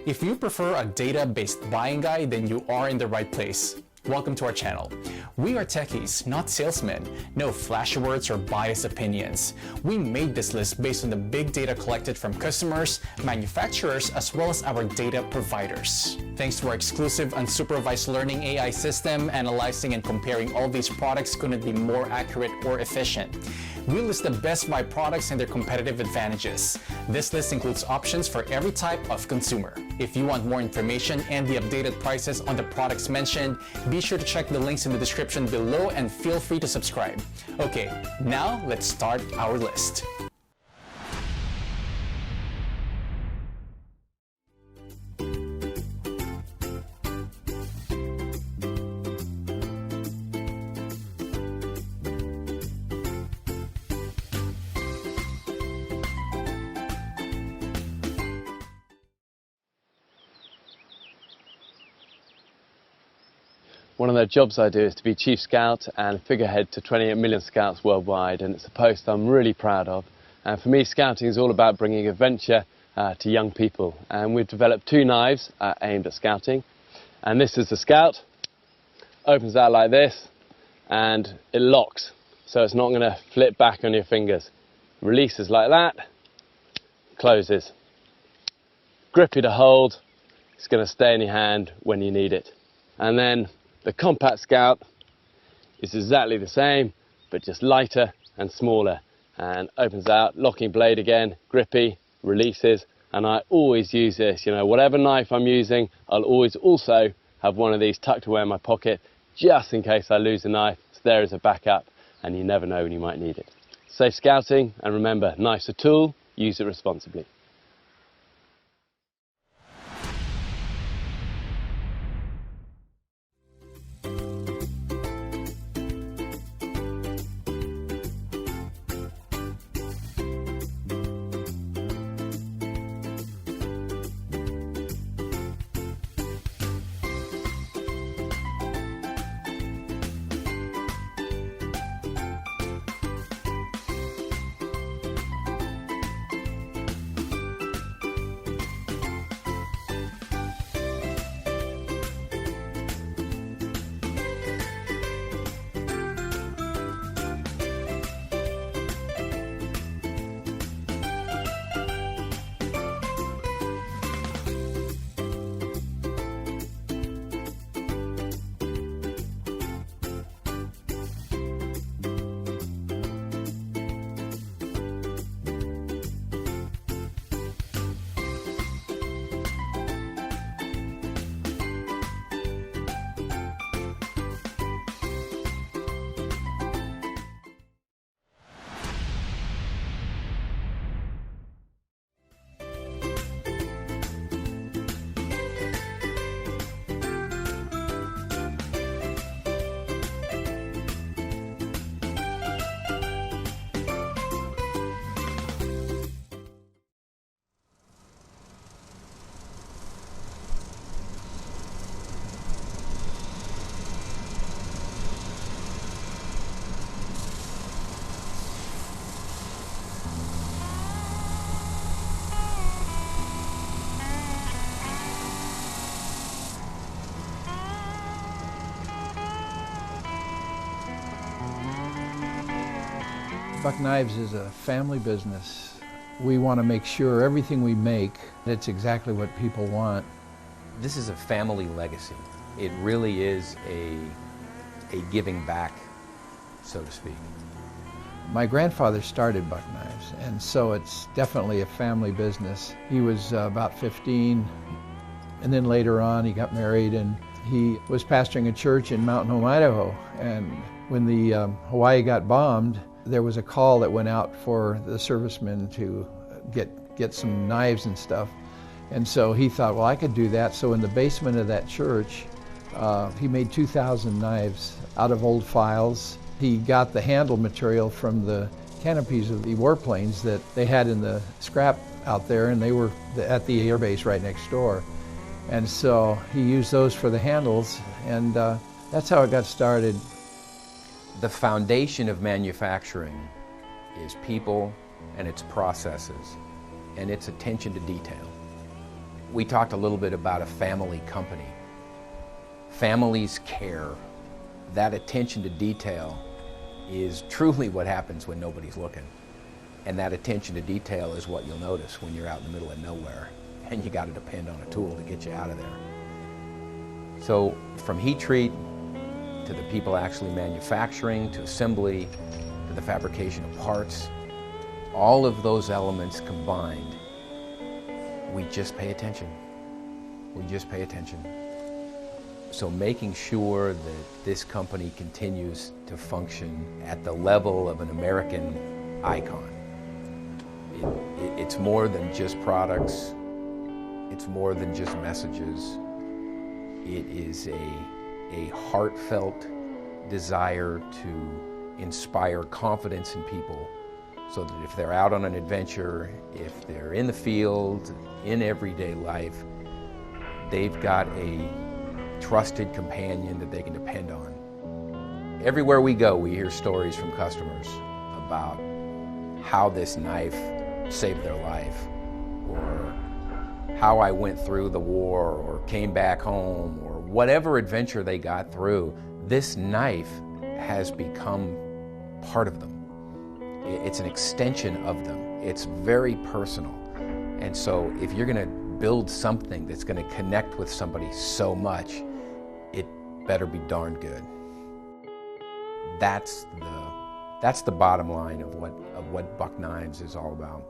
If you prefer a data-based buying guide, then you are in the right place. Welcome to our channel. We are techies, not salesmen. No flashy words or biased opinions. We made this list based on the big data collected from customers, manufacturers, as well as our data providers. Thanks to our exclusive unsupervised learning AI system, analyzing and comparing all these products couldn't be more accurate or efficient. We list the best buy products and their competitive advantages. This list includes options for every type of consumer. If you want more information and the updated prices on the products mentioned, be sure to check the links in the description below and feel free to subscribe. Okay, now let's start our list. One of the jobs I do is to be Chief Scout and figurehead to 28 million scouts worldwide, and it's a post I'm really proud of. And for me, scouting is all about bringing adventure to young people. And we've developed two knives aimed at scouting. And this is the Scout. Opens out like this, and it locks, so it's not going to flip back on your fingers. Releases like that, closes. Grippy to hold, it's going to stay in your hand when you need it. And then the Compact Scout is exactly the same, but just lighter and smaller, and opens out, locking blade again, grippy, releases. And I always use this, you know, whatever knife I'm using, I'll always also have one of these tucked away in my pocket, just in case I lose a knife. It's there as a backup, and you never know when you might need it. Safe scouting, and remember, knife's a tool, use it responsibly. Buck Knives is a family business. We want to make sure everything we make, it's exactly what people want. This is a family legacy. It really is a giving back, so to speak. My grandfather started Buck Knives, and so it's definitely a family business. He was about 15, and then later on he got married, and he was pastoring a church in Mountain Home, Idaho. And when the Hawaii got bombed, there was a call that went out for the servicemen to get some knives and stuff. And so he thought, well, I could do that. So in the basement of that church, he made 2,000 knives out of old files. He got the handle material from the canopies of the warplanes that they had in the scrap out there, and they were at the airbase right next door. And so he used those for the handles, and that's how it got started. The foundation of manufacturing is people and its processes and its attention to detail. We talked a little bit about a family company. Families care. That attention to detail is truly what happens when nobody's looking. And that attention to detail is what you'll notice when you're out in the middle of nowhere and you got to depend on a tool to get you out of there. So from heat treat to the people actually manufacturing, to assembly, to the fabrication of parts, all of those elements combined, we just pay attention. We just pay attention. So making sure that this company continues to function at the level of an American icon. It's more than just products. It's more than just messages. It is a heartfelt desire to inspire confidence in people so that if they're out on an adventure, if they're in the field, in everyday life, they've got a trusted companion that they can depend on. Everywhere we go, we hear stories from customers about how this knife saved their life, or how I went through the war, or came back home, or whatever adventure they got through. This knife has become part of them. It's an extension of them. It's very personal. And so if you're going to build something that's going to connect with somebody so much, it better be darn good. That's the bottom line of what Buck Knives is all about.